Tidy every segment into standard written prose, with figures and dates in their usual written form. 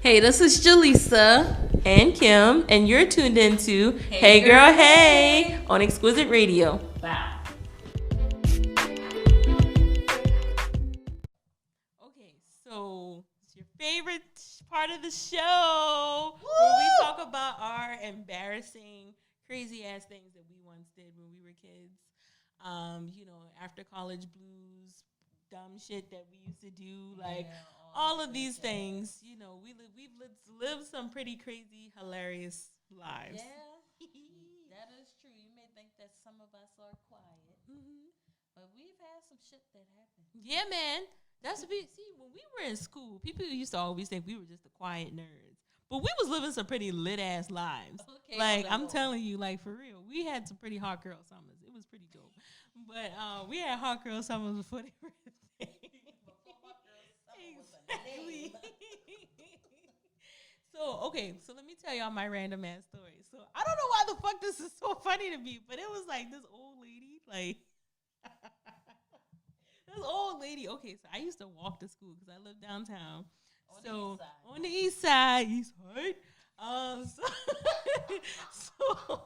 Hey, this is Jaleesa and Kim, and you're tuned into Hey Girl, Hey on Exquisite Radio. Wow. Okay, so it's your favorite part of the show where we talk about our embarrassing, crazy ass things that we once did when we were kids. After college blues, dumb shit that we used to do, like all of these things. We've lived some pretty crazy, hilarious lives. Yeah, that is true. You may think that some of us are quiet, but we've had some shit that happened. Yeah, man. That's what we see when we were in school. People used to always think we were just the quiet nerds, but we was living some pretty lit ass lives. Okay, like I'm telling you, like for real, we had some pretty hot girl summers. It was pretty dope. But we had hot girl summers before they were a thing. Exactly. So let me tell y'all my random ass story. So I don't know why the fuck this is so funny to me, but it was like this old lady, like this old lady. Okay, so I used to walk to school because I lived downtown. On the east side, so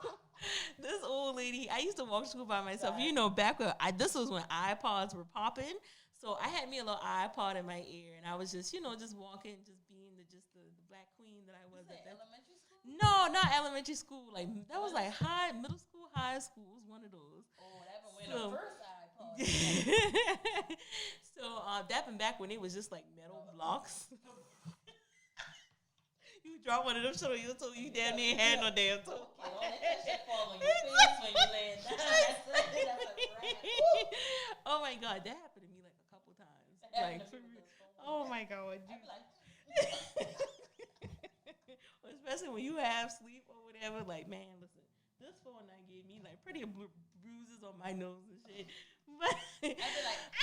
this old lady, I used to walk to school by myself. You know, back when this was when iPods were popping. So I had me a little iPod in my ear, and I was just walking, just being the black queen that I was. At elementary school? No, not elementary school. Like that was like middle school, high school. It was one of those. Oh, that was when the first iPod. So that been back when it was just like metal blocks. You drop one of them shit on your toe, you damn near had no damn toe. Okay, well, that shit fall on your face when you land down. That's a wrap. Oh my god, that happened to me like a couple times. Like, for real. Oh my god. Especially when you have sleep or whatever. Like, man, listen, this phone I gave me like pretty bruises on my nose and shit. But I'd be like, ow!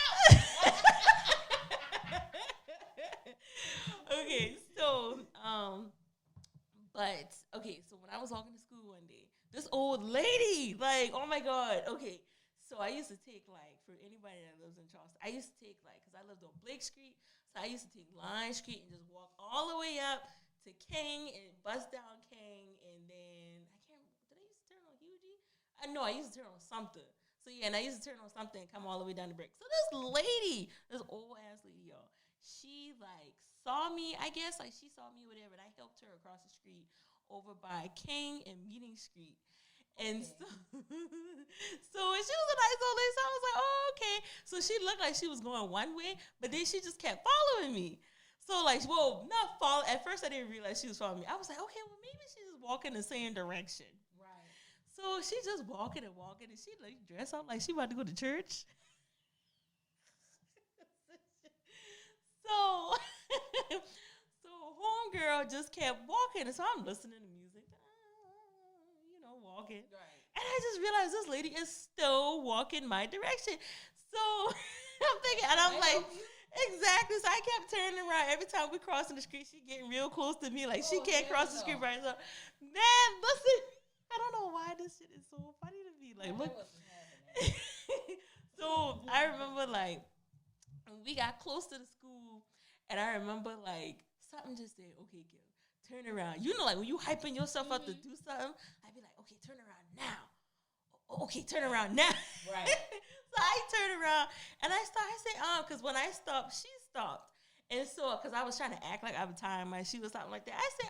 So when I was walking to school one day, this old lady, like, oh my god, okay. So I used to take, like, for anybody that lives in Charleston, I used to take, like, because I lived on Blake Street, so I used to take Line Street and just walk all the way up to King and bust down King, and then, did I used to turn on Hughie? No, I used to turn on something. So yeah, and I used to turn on something and come all the way down the brick. So this lady, this old ass lady, y'all, she, like, saw me, I guess, like, she saw me, whatever, and I helped her across the street over by King and Meeting Street. And so and she was a nice old lady, so I was like, oh, okay. So she looked like she was going one way, but then she just kept following me. So, like, well, not follow. At first, I didn't realize she was following me. I was like, okay, well, maybe she's just walking the same direction. Right. So she just walking, and she, like, dressed up like she about to go to church. So, homegirl just kept walking, and so I'm listening to music, walking. Right. And I just realized this lady is still walking my direction. So I'm thinking, and I'm like, exactly. So I kept turning around every time we crossing the street. She getting real close to me, like she can't cross the street by herself. Man, listen, I don't know why this shit is so funny to me. Like, look. So I remember, like, we got close to the school, and I remember, like, something just said, okay, Gil, turn around. You know, like, when you hyping yourself up to do something, I'd be like, okay, turn around now. Okay, turn around now. Right. So I turned around, and I said, because when I stopped, she stopped. And so, because I was trying to act like I was tying my shoe or something like that, I said,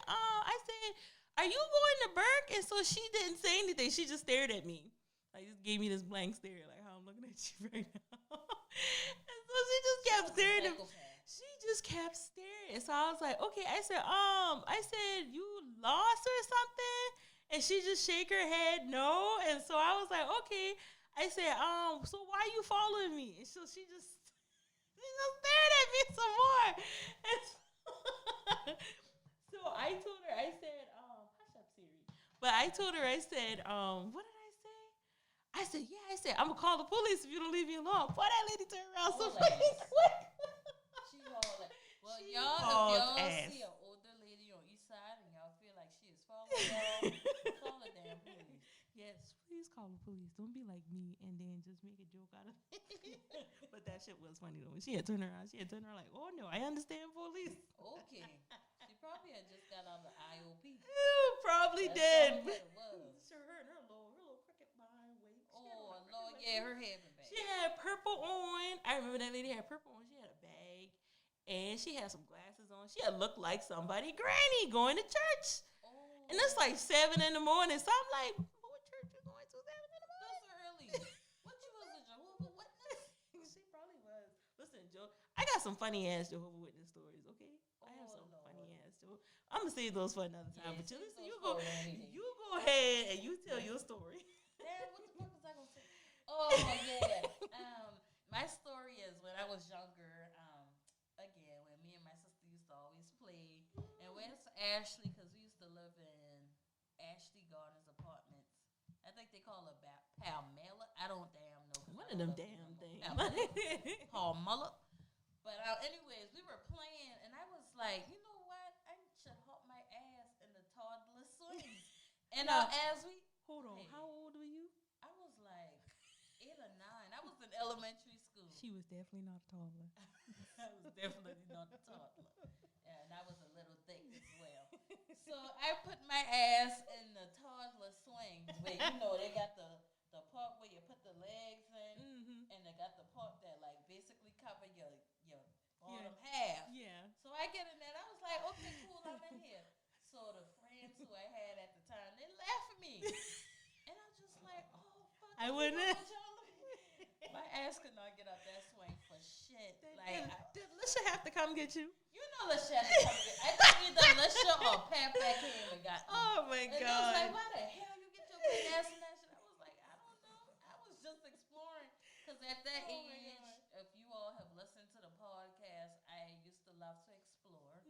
are you going to Burke? And so she didn't say anything. She just stared at me. Like, just gave me this blank stare, like how I'm looking at you right now. And so she just kept staring at me. She just kept staring. So I was like, okay. I said, you lost or something? And she just shake her head, no. And so I was like, okay. I said, so why are you following me? And so she just stared at me some more. And so I told her, I said, hush up, Siri. But I told her, I said, what did I say? I said, I'm going to call the police if you don't leave me alone. Boy, that lady turned around so quick. Well, if y'all see an older lady on east side and y'all feel like she is following y'all, call the damn police. Yes, please call the police. Don't be like me and then just make a joke out of it. But that shit was funny though. When she had turned around like, oh no, I understand police. Okay. She probably had just got out of the IOP. Probably That's did. what it was. Sure, her little cricket behind wig. Oh, Lord, yeah, her hair been bad. She had purple on. I remember that lady had purple on. She had a bag, and she had some glasses on. She had looked like somebody granny going to church. Oh. And it's like 7 in the morning. So I'm like, what church you going to 7 in the morning? That's early. What you was a Jehovah's Witness? She probably was. Listen, Joe, I got some funny ass Jehovah's Witness stories, okay? I have some funny ass Joe. I'm gonna save those for another time. But you listen, you go ahead and you tell your story. Damn, what the fuck was I gonna say? Oh yeah. My story is when I was younger. Again, when me and my sister used to always play, and where's Ashley? Because we used to live in Ashley Gardens apartments. I think they call it Palmella. I don't damn know. One of them damn things. Palmella. But anyways, we were playing, and I was like, you know what? I should hop my ass in the toddler swings. And as we hold on, how old were you? I was like 8 or 9. I was in elementary school. She was definitely not a toddler. I was definitely not a toddler. And I was a little thick as well. So I put my ass in the toddler swings where, they got the part where you put the legs in, and they got the part that, like, basically cover your bottom half. Yeah. So I get in there, and I was like, okay, cool, I'm in here. So the friends who I had at the time, they laugh at me. And I'm just like, oh, fuck. I wouldn't. My ass could not get up that swing for shit. Did Lisha have to come get you? You know Lisha had to come get I think either Lisha or Pat back came and got me. Oh, my God. And I was like, why the hell you get your big ass in that shit? I was like, I don't know. I was just exploring. Because at that age, if you all have listened to the podcast, I used to love to explore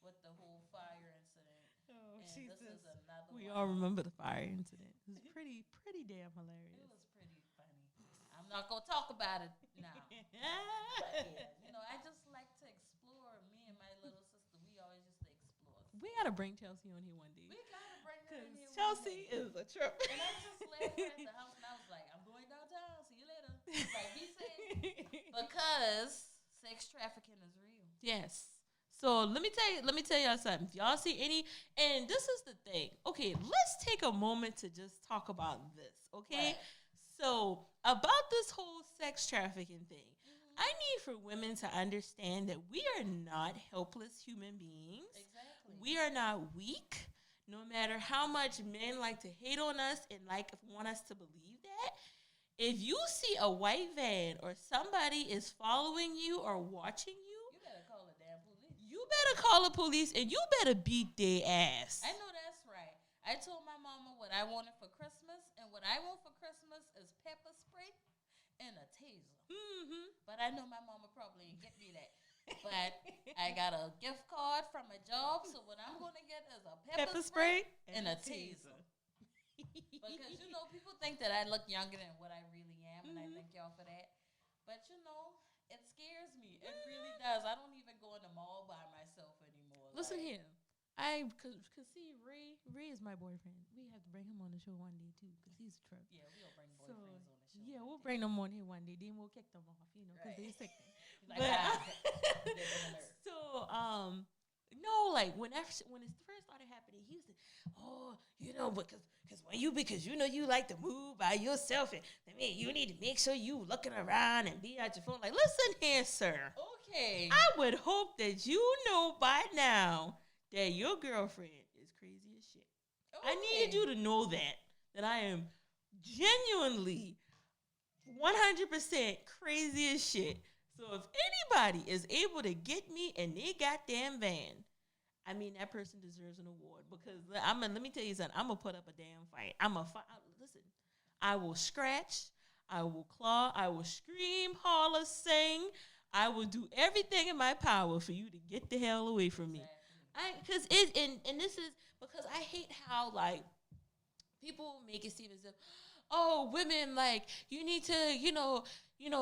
with the whole fire incident. Oh, and Jesus. This is another We one. all remember the fire incident. It was pretty damn hilarious. It was pretty funny. I'm not going to talk about it now. But yeah, I just like to explore. Me and my little sister, we always used to explore. We got to bring Chelsea on here one day. We got to bring her in here Chelsea is a trip. And I just left her at the house, and I was like, I'm going downtown. See you later. Like, be safe. Because sex trafficking is real. Yes. So let me tell y'all something. If y'all see any, and this is the thing. Okay, let's take a moment to just talk about this. Okay. Right. So about this whole sex trafficking thing, I need for women to understand that we are not helpless human beings. Exactly. We are not weak. No matter how much men like to hate on us and want us to believe that, if you see a white van or somebody is following you or watching you, you better call the damn police. You better call the police and you better beat their ass. I know that's right. I told my mama what I wanted for Christmas, and what I want for Christmas is pepper spray and a taser. But I know my mama probably ain't get me that. But I got a gift card from a job, so what I'm going to get is a pepper spray and a taser. Because, people think that I look younger than what I really am, and I thank y'all for that. But, it scares me. It really does. I don't even go in the mall by myself anymore. Listen here. I could see Ray is my boyfriend. We have to bring him on the show one day, too, because he's a trip. Yeah, we'll bring boyfriends on the show. Yeah, we'll bring them on here one day. Then we'll kick them off, because they're sick. Like, so, no, like when it first started happening, he used to, because you like to move by yourself, and you need to make sure you looking around and be at your phone. Like, listen here, sir. Okay. I would hope that you know by now that your girlfriend is crazy as shit. Okay. I needed you to know that I am genuinely 100% crazy as shit. So if anybody is able to get me in their goddamn van, that person deserves an award, because let me tell you something. I'm going to put up a damn fight. Listen, I will scratch, I will claw, I will scream, holler, sing. I will do everything in my power for you to get the hell away from me. Because this is because I hate how, like, people make it seem as if, oh, women, like, you need to,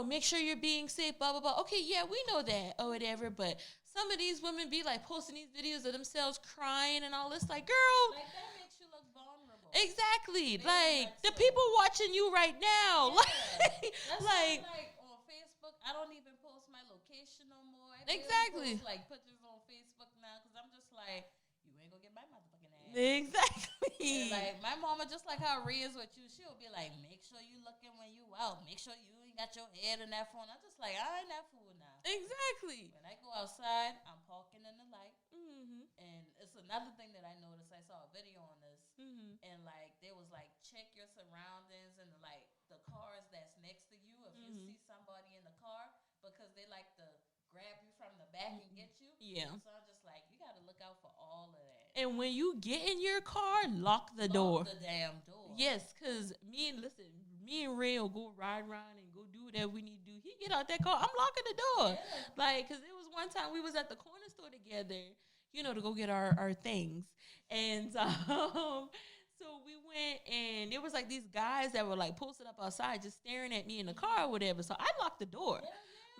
make sure you're being safe, blah, blah, blah. Okay, yeah, we know that or whatever, but some of these women be, like, posting these videos of themselves crying and all this. Like, girl. Like, that makes you look vulnerable. Exactly. Like, the people watching you right now. Yeah. Like on Facebook, I don't even post my location no more. Exactly. Post, like, pictures on Facebook now, because I'm just like, like, you ain't gonna get my motherfucking ass. Exactly. And like my mama, just like how Rhea is with you, she'll be like, make sure you looking when you out. Make sure you ain't got your head in that phone. I'm just like, I ain't that fool now. Exactly. When I go outside, I'm parking in the light. Mm-hmm. And it's another thing that I noticed. I saw a video on this. Mm-hmm. And like they was like, check your surroundings and like the cars that's next to you. If you see somebody in the car, because they like to grab you from the back and get you. Yeah. So I'm just like, you got to look out for all of that. And when you get in your car, lock the door. The damn door. Yes, because me and Ray will go ride around and go do whatever we need to do. He get out that car, I'm locking the door. Yeah. Like, because it was one time we was at the corner store together, to go get our things. And so we went, and there was like these guys that were like posted up outside just staring at me in the car or whatever. So I locked the door. Yeah.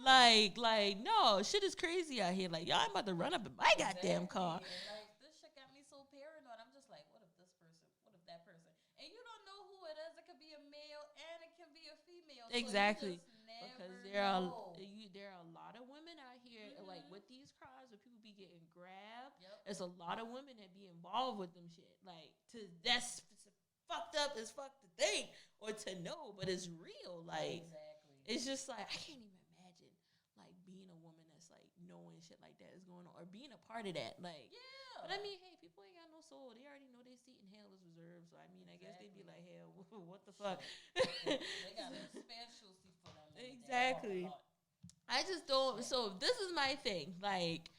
Like, no, shit is crazy out here. Like, y'all ain't about to run up in my goddamn car. Like, this shit got me so paranoid. I'm just like, what if this person? What if that person? And you don't know who it is. It could be a male and it can be a female. Exactly. So you just Because never there are know. there are a lot of women out here like with these crimes where people be getting grabbed. Yep. There's a lot of women that be involved with them shit. Like that's fucked up as fuck to think or to know, but it's real. Like Exactly. it's just like I can't even imagine like being a woman that's like knowing shit like that is going on or being a part of that. Like Yeah. but I mean, hey, people ain't got no soul. They already know their seat in hell is reserved. So I mean, I guess they'd be like, hell, what the fuck? They got a specialty for them. Exactly. I just don't. So this is my thing. Like,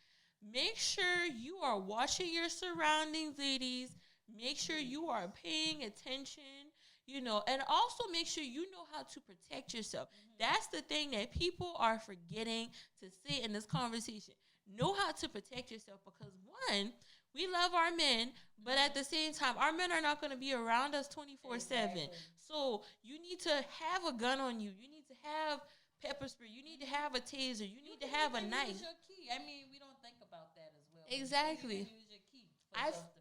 make sure you are watching your surroundings, ladies. Make sure you are paying attention, and also make sure you know how to protect yourself. That's the thing that people are forgetting to say in this conversation. Know how to protect yourself because, one, we love our men, but at the same time, our men are not going to be around us 24/7. Exactly. So you need to have a gun on you. You need to have pepper spray. You need to have a taser. You need to have a knife. Use your key. I mean, we don't think about that as well. Exactly. You can use your key for self-defense.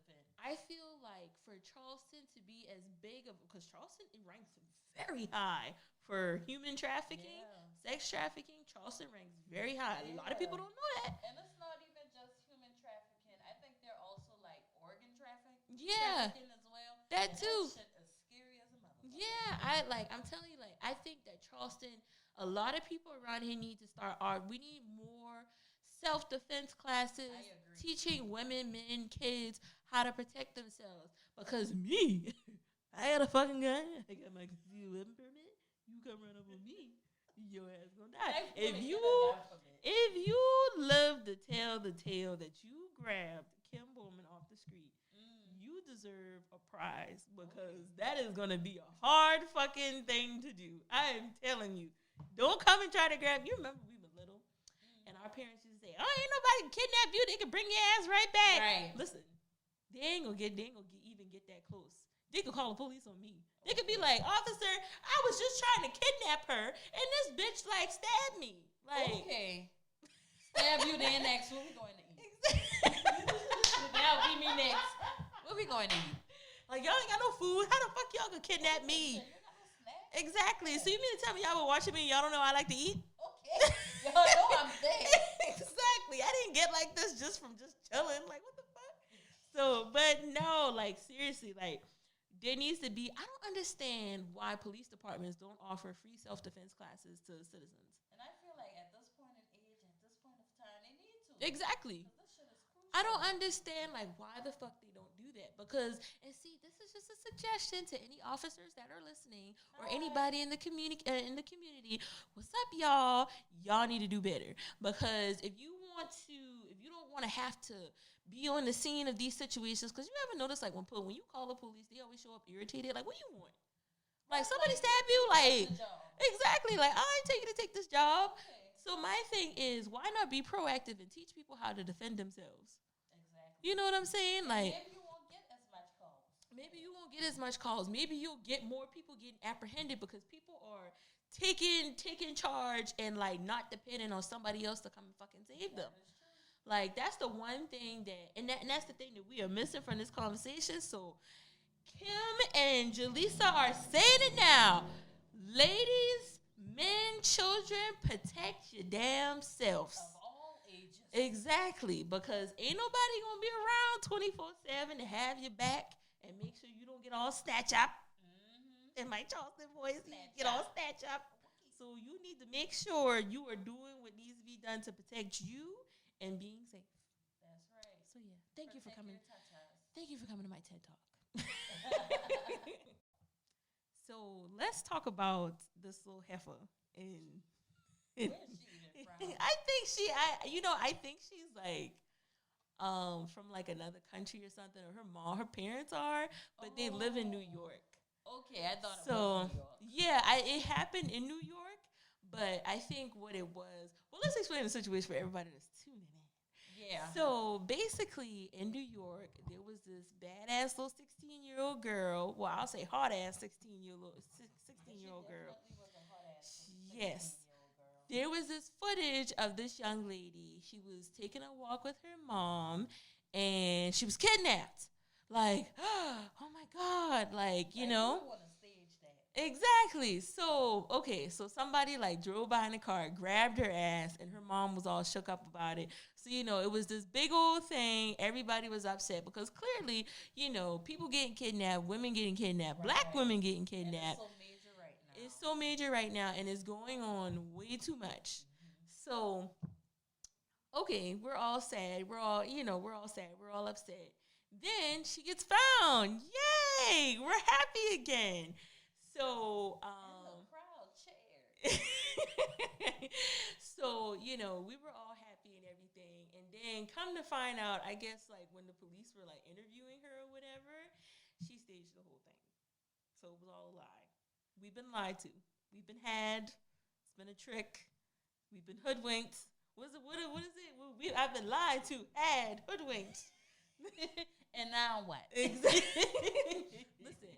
I feel like for Charleston to be as big of, because Charleston ranks very high for human trafficking, sex trafficking. Charleston ranks very high. A lot of people don't know that. And it's not even just human trafficking. I think they're also like organ trafficking. Yeah. Trafficking as well. That too. That shit is scary as a motherfucker. Yeah, I'm telling you, like, I think that Charleston, a lot of people around here need to start we need more self-defense classes, teaching women, men, kids how to protect themselves. Because me, I got a fucking gun. I got my concealed weapon permit. You come run up on me, your ass gonna die. If you live to tell the tale that you grabbed Kim Bowman off the street, you deserve a prize because that is gonna be a hard fucking thing to do. I am telling you. Don't come and try to grab. You remember we were little, and our parents used to say, "Oh, ain't nobody kidnap you. They can bring your ass right back." Right. Listen, they ain't gonna even get that close. They could call the police on me. They could be like, "Officer, I was just trying to kidnap her, and this bitch like stabbed me." Like, okay, stab you then next. What we going to eat? Now be me next. What we going to eat? Like y'all ain't got no food. How the fuck y'all gonna kidnap me? Exactly. So you mean to tell me y'all were watching me and y'all don't know I like to eat? Okay. Y'all know I'm saying. Exactly. I didn't get like this just from just chilling. Like, what the fuck? So, but no, like, seriously, like, there needs to be, I don't understand why police departments don't offer free self-defense classes to citizens. And I feel like at this point in age, at this point of time, they need to. Exactly. This shit is crucial. I don't understand, like, why the fuck they don't do that. Because, and see, this is just a suggestion to any officers that are listening or anybody in the community. What's up, y'all? Y'all need to do better. Because if you don't want to have to be on the scene of these situations, because you ever notice, like, when you call the police, they always show up irritated. Like, what do you want? Like, somebody stab you? Like, exactly. Like, I ain't tell you to take this job. Okay. So my thing is, why not be proactive and teach people how to defend themselves? Exactly. You know what I'm saying? Like, maybe you won't get as much calls. Maybe you won't get as much calls. Maybe you'll get more people getting apprehended because people are taking charge and like not depending on somebody else to come and fucking save them. Like, that's the one thing and that's the thing that we are missing from this conversation. So Kim and Jaleesa are saying it now. Ladies, men, children, protect your damn selves. Of all ages. Exactly, because ain't nobody gonna be around 24/7 to have your back and make sure you don't get all snatch up. In my Charleston voice, get all snatch up. So you need to make sure you are doing what needs to be done to protect you and being safe. That's right. So yeah, thank you for coming. Thank you for coming to my TED Talk. So let's talk about this little heifer. Where's she even from? I think she's like from like another country or something, or her parents are, but they live in New York. Okay, I thought it was New York. Yeah, it happened in New York, but I think what it was. Well, let's explain the situation for everybody that's tuning in. Yeah. So basically, in New York, there was this badass little 16-year-old girl. Well, I'll say hard ass 16-year-old girl. Yes. There was this footage of this young lady. She was taking a walk with her mom, and she was kidnapped. Like, oh my God, like, you know. You want to stage that. Exactly. So, okay, so somebody like drove by in a car, grabbed her ass, and her mom was all shook up about it. So, it was this big old thing. Everybody was upset because clearly, people getting kidnapped, women getting kidnapped, black women getting kidnapped. And it's so major right now. It's so major right now, and it's going on way too much. So, okay, we're all sad. We're all sad. We're all upset. Then she gets found. Yay! We're happy again. So, and the crowd cheered. So, we were all happy and everything. And then come to find out, I guess, like, when the police were, like, interviewing her or whatever, she staged the whole thing. So it was all a lie. We've been lied to. We've been had. It's been a trick. We've been hoodwinked. What is it? I've been lied to, had, hoodwinked. And now what? Exactly. Listen,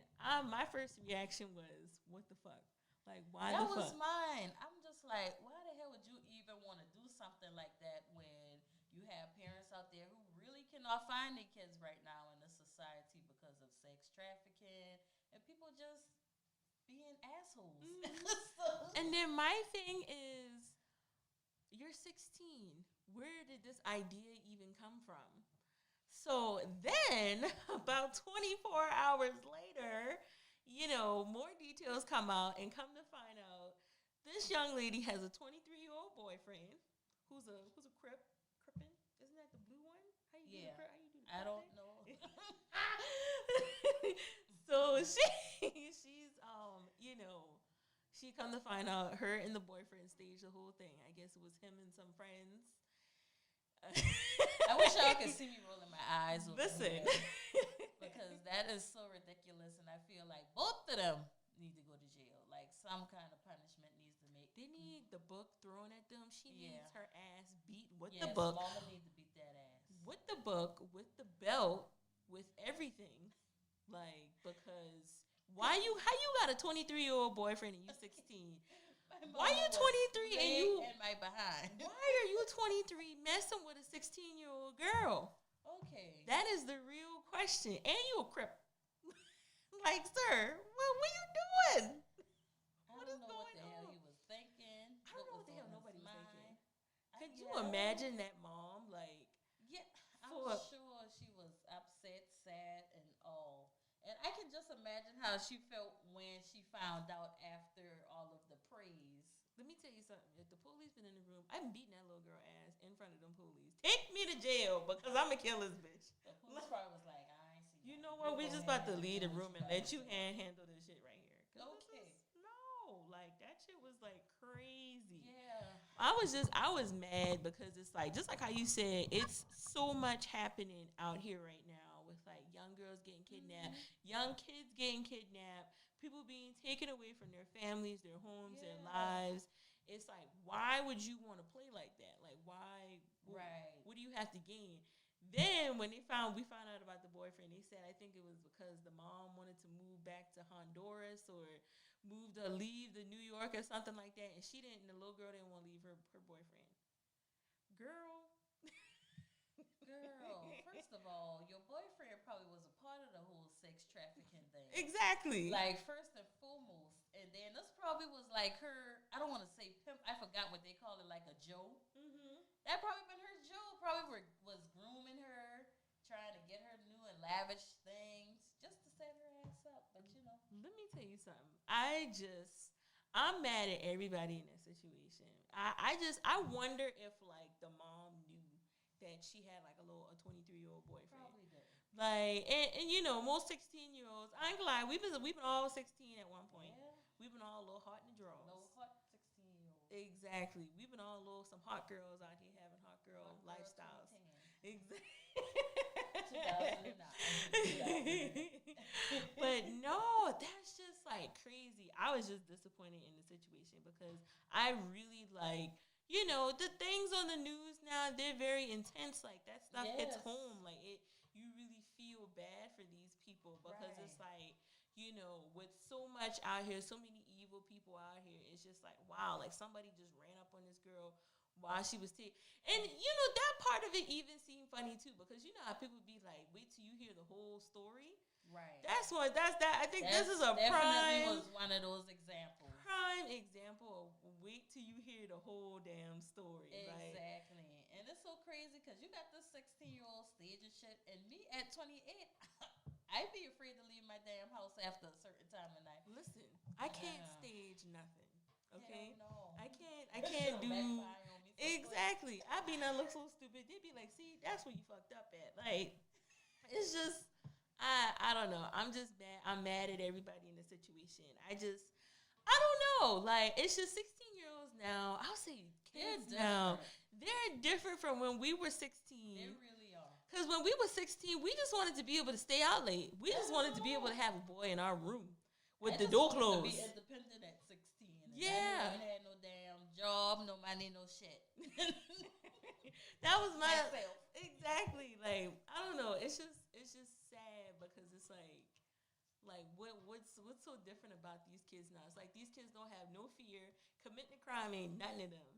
my first reaction was, what the fuck? Like, why that the fuck? That was mine. I'm just like, why the hell would you even want to do something like that when you have parents out there who really cannot find their kids right now in the society because of sex trafficking and people just being assholes. And then my thing is, you're 16. Where did this idea even come from? So then, about 24 hours later, more details come out, and come to find out, this young lady has a 23-year-old boyfriend who's a crippin'. Isn't that the blue one? How you do the crip? I don't know. So she's she come to find out her and the boyfriend staged the whole thing. I guess it was him and some friends. I wish y'all could see me rolling my eyes. Listen. Because that is so ridiculous, and I feel like both of them need to go to jail. Like, some kind of punishment needs to make. They need the book thrown at them. She needs her ass beat with the the book. Mama needs to beat that ass. With the book, with the belt, with everything. Like, because how you got a 23-year-old boyfriend and you 16? Why are you 23 and you in my behind? Why are you 23 messing with a 16-year-old girl? Okay. That is the real question. And you a crip. Like, sir, what are you doing? What is going on? He was thinking. I don't know what the hell nobody was thinking. Could you Yeah. imagine that mom, like... Yeah, I'm sure she was upset, sad, and all. And I can just imagine how she felt when she found out after all of the praise. Let me tell you something. If the police been in the room, I'm beating that little girl ass in front of them police. Take me to jail because I'm going to kill this bitch. The police probably was like, I ain't seen you know what? We just about to leave the room and let you handle this shit right here. Okay. Like, that shit was, like, crazy. Yeah. I was mad because it's like, just like how you said, it's so much happening out here right now with, like, young girls getting kidnapped, young kids getting kidnapped, people being taken away from their families, their homes, their lives. It's like, why would you want to play like that? Like, why? Right. What do you have to gain? Then when we found out about the boyfriend, they said, I think it was because the mom wanted to move back to Honduras or leave the New York or something like that, and the little girl didn't want to leave her boyfriend. Girl, first of all, your boyfriend probably was a part of the whole sex trafficking thing. Exactly. Like, first and foremost. And then this probably was like her, I don't want to say pimp, I forgot what they call it, like a Joe. That probably been her jewel. Probably was grooming her, trying to get her new and lavish things just to set her ass up. But you know, Let me tell you something. I'm mad at everybody in that situation. I wonder if like the mom knew that she had like a 23-year-old boyfriend. probably did. Like and you know most 16-year-olds. I ain't gonna lie. We've been all 16 at one point. Yeah. We've been all a little hot in the draws. No hot 16-year-old. Exactly. We've been all a little some hot girls out here having hot girl Hot girl lifestyles. 2010. Exactly. 2009. But no, that's just like crazy. I was just disappointed in the situation because I really like, you know, the things on the news now, they're very intense. Like that stuff hits Yes. home. Like you really feel bad for these people because it's like, you know, with so much out here, so many evil people out here, it's just like, wow, like somebody just ran up on this girl while she was taking. And, you know, that part of it even seemed funny, too, because you know how people be like, wait till you hear the whole story. Right. That's that. I think this is a definitely was one of those examples. prime example of wait till you hear the whole damn story. Exactly. And it's so crazy because you got this 16-year-old staging shit, and me at 28, I'd be afraid to leave my damn house after a certain time of night. Listen, I can't stage nothing. Okay, Hell no. I can't do Backfire on me so exactly. I be not look so stupid. They be like, see, that's where you fucked up at. Like, it's just I don't know. I'm just mad. I'm mad at everybody in the situation. I don't know. Like, it's just 16-year-olds now. I'll say kids now. They're different from when we were 16. They really are. Because when we were 16, we just wanted to be able to stay out late. We just wanted to be able to have a boy in our room with the door closed. To be independent at 16. Yeah. I had no damn job, no money, no shit. That was Myself. exactly. Like, I don't know. It's just sad because it's like what's so different about these kids now? It's like these kids don't have no fear. Committing a crime ain't nothing to them.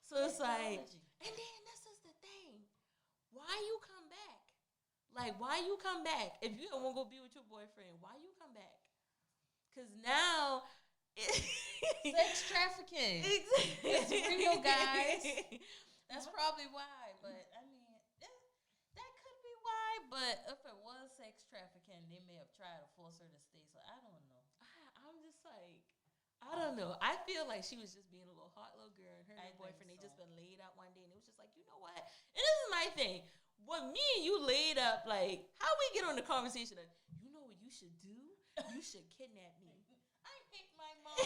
So it's like, and then this is the thing. Why you come back? Like, why you come back? If you don't want to go be with your boyfriend, why you come back? Because now sex trafficking. Exactly. It's real, guys. That's probably why. But I mean, that could be why. But if it was sex trafficking, they may have tried to force her to stay. So I don't know. I'm just like, I don't know. I feel like she was just being a little hot little girl, and her and her boyfriend, they just been laid up one day, and it was just like, you know what? And this is my thing. When me and you laid up, like, how we get on the conversation of, you know what you should do? You should kidnap me. I hate my mom.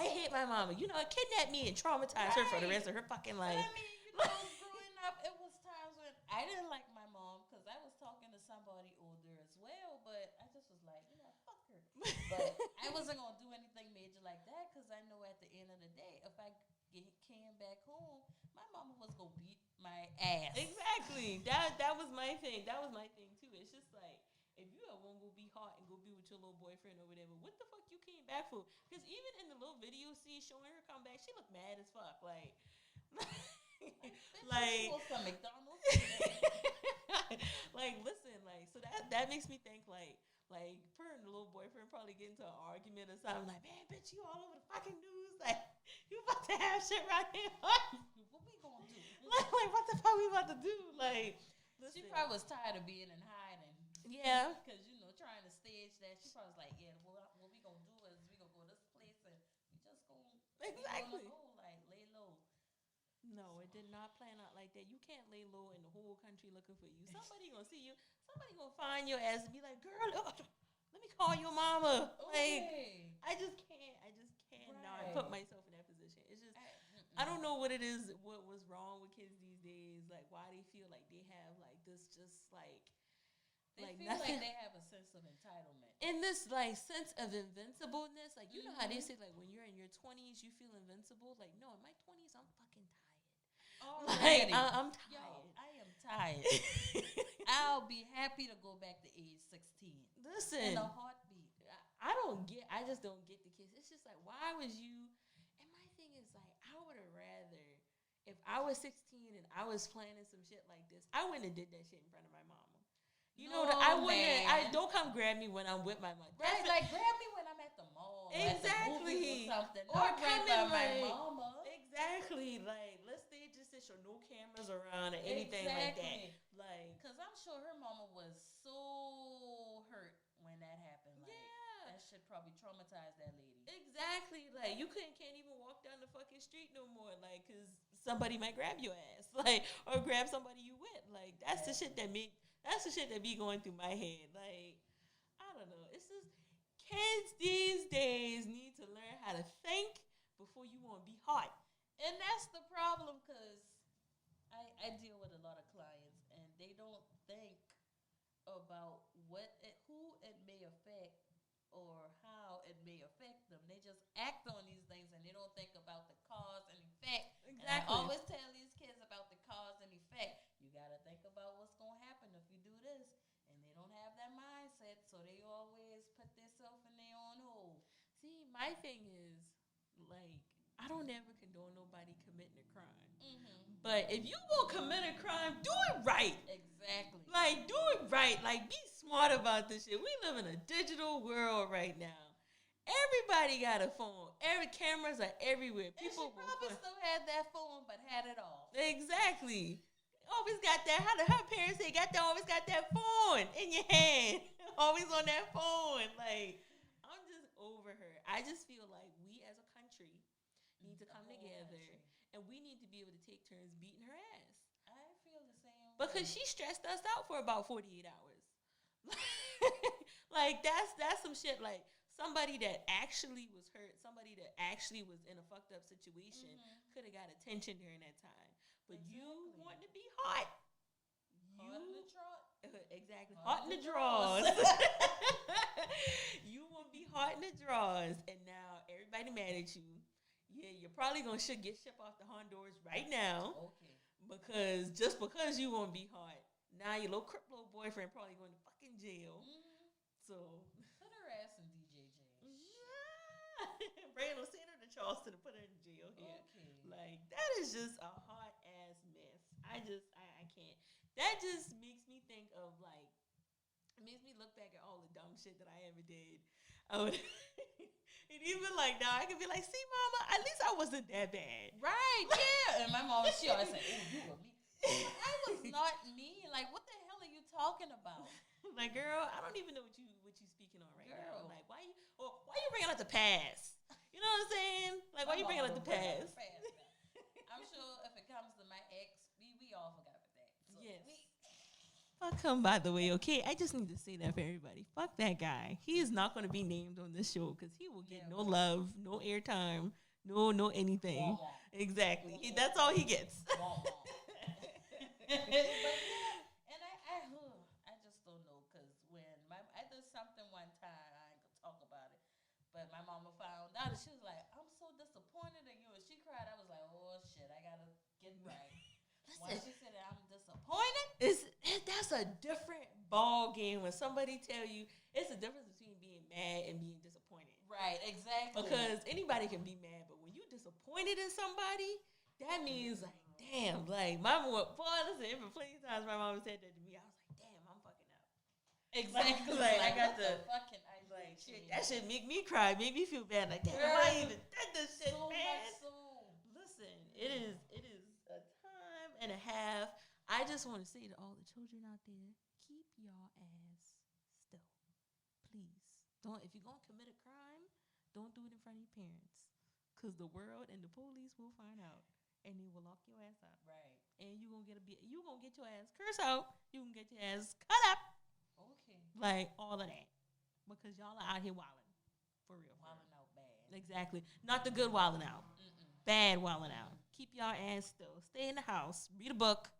I hate my mama. You know, kidnap me and traumatize her for the rest of her fucking life. But I mean, you know, growing up, it was times when I didn't like my mom because I was talking to somebody older as well, but I just was like, you know, fuck her. But I wasn't going to do anything major like that because I know at the end of the day, if I came back home, my mama was going to beat my ass. Exactly. That was my thing. That was my thing, too. It's just like, if you ever want to go be hot and go be with your little boyfriend or whatever, what the fuck you came back for? Because even in the little video scene showing her come back, she looked mad as fuck. Like some McDonald's. like, listen, like, so that makes me think, like her and the little boyfriend probably get into an argument or something. Like, man, bitch, you all over the fucking news. Like, you about to have shit right here. What we gonna do? like, what the fuck we about to do? Like, listen. She probably was tired of being in hiding. Yeah. Because, you know, trying to stage that, she probably was like, yeah, what we gonna do is we gonna go this place and we just gonna exactly like lay low. No, it did not plan out like that. You can't lay low in the whole country looking for you. Somebody gonna see you. Somebody gonna find your ass and be like, girl, let me call your mama. Okay. Like, I just cannot Right. put myself in that position. It's just, I don't know what it is, what was wrong with kids these days. Like, why they feel like they have like this, just like they feel nothing. like they have a sense of entitlement. In this like sense of invincibleness, like, you know how they say, like, when you're in your 20s, you feel invincible. Like, no, in my 20s, I'm fucking tired. Already. Like, I'm tired. Yo, I am tired. I'll be happy to go back to age 16. Listen, In a heartbeat. I just don't get the kids. It's just like, why was you? And my thing is like, I would have rather, if I was 16 and I was planning some shit like this, I wouldn't have did that shit in front of my mama. You know, I wouldn't. Don't come grab me when I'm with my mom. Right, like grab me when I'm at the mall. Exactly. Or at the movies or something. Or Not grab come in by my like, mama. Exactly. Like, let's stage witnesses or no cameras around or anything like that. Like, because I'm sure her mama was so hurt when that happened. Like, that shit probably traumatized that lady. Exactly. Like, you can't even walk down the fucking street no more. Like, because somebody might grab your ass. Like, or grab somebody you with. Like, that's the shit that be going through my head. Like, I don't know. It's just kids these days need to learn how to think before you want to be hot. And that's the problem, because I deal with a lot of clients, and they don't think about who it may affect or how it may affect them. They just act on these things, and they don't think about the cause and effect. Exactly. And I always tell these kids about the cause and effect. You got to think about what's going to happen if you do this. And they don't have that mindset, so they always put themselves in their own hole. See, my thing is, like, I don't ever condone nobody committing a crime. Mm-hmm. But if you will commit a crime, do it right. Exactly. Like, do it right. Like, be smart about this shit. We live in a digital world right now. Everybody got a phone. Cameras are everywhere. People probably still had that phone, but had it off. Exactly. Always got that. How her parents say, always got that phone in your hand. Always on that phone. Like, I'm just over her. I just feel like we as a country need to come together, and we need to be able to take turns beating her ass. I feel the same. Because she stressed us out for about 48 hours. Like, that's some shit. Like, somebody that actually was hurt, somebody that actually was in a fucked up situation could have got attention during that time. But you want to be hot. Hot in the trot. Exactly. Hot in the drawers. You want to be hot in the drawers, and now everybody mad at you. Yeah, you're probably going to get shipped off to Honduras right now. Okay. Because you want to be hot, now your little crip little boyfriend probably going to fucking jail. Mm-hmm. So put her ass in DJ jail. Bring her, send her to Charleston and put her in jail here. Okay. Like, that is just a hot ass mess. I can't. That just makes me think of, like, it makes me look back at all the dumb shit that I ever did. And even like now, I can be like, see, mama, at least I wasn't that bad. Right, yeah. And my mom, she always said, oh, you were mean. I was not mean. Like, what the hell are you talking about? Like, girl, I don't even know what you speaking on right now. Like, why you bringing up the past? You know what I'm saying? Like, why you bringing up the past? I'm sure if it comes to my ex, we all forgot about that. So yes. Fuck him, by the way, okay? I just need to say that for everybody. Fuck that guy. He is not going to be named on this show because he will get no love, no airtime, no anything. Exactly. That's all he gets. But yeah, and I just don't know, because when I did something one time, I ain't gonna talk about it, but my mama found out, and she was like, I'm so disappointed in you, and she cried. I was like, oh shit, I gotta get right. When she said that I'm disappointed, that's a different ball game. When somebody tell you, it's a difference between being mad and being disappointed. Right, exactly. Because anybody can be mad, but when you're disappointed in somebody, that means like, damn, like listen, plenty of times my mom said that to me. I was like, damn, I'm fucking up. Exactly. Like I got the fucking like shit. That shit make me cry, make me feel bad. Like, damn, I even did this shit, so man. So. Listen, it is a time and a half. I just want to say to all the children out there, keep y'all ass still. Please. Don't, if you're going to commit a crime, don't do it in front of your parents. Because the world and the police will find out. And they will lock your ass up. Right. And you're going to get your ass cursed out. You're going to get your ass cut up. Okay. Like, all of that. Because y'all are out here wilding. For real. Wilding out bad. Exactly. Not the good wilding out. Bad wilding out. Keep y'all ass still. Stay in the house. Read a book.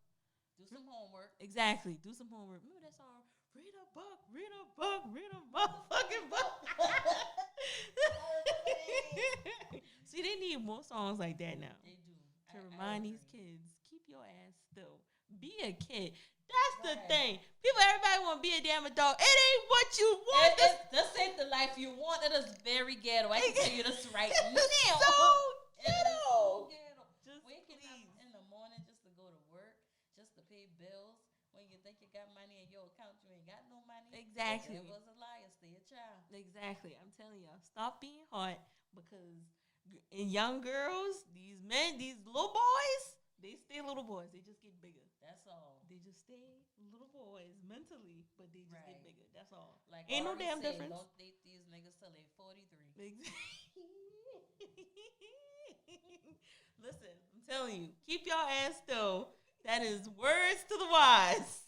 Do some homework. Exactly. Do some homework. Remember that song? Read a book. Read a book. Read a motherfucking book. See, they need more songs like that now. They do. To remind these kids, keep your ass still. Be a kid. That's the thing. Everybody want to be a damn adult. It ain't what you want. This ain't the life you want. It is very ghetto. I can tell you this right now. So ghetto. Just waking up in the morning just to go to work, just to pay bills. When you think you got money in your account, you ain't got no money. Exactly. It was a liar. Stay a child. Exactly. I'm telling y'all, stop being hot, because in young girls, these men, these little boys, they stay little little boys. They just get bigger. That's all. They just stay little boys mentally, but they just get bigger. That's all. Like ain't no Ari damn say, difference. Don't date these niggas till they 43. Listen, I'm telling you, keep your ass still. That is words to the wise.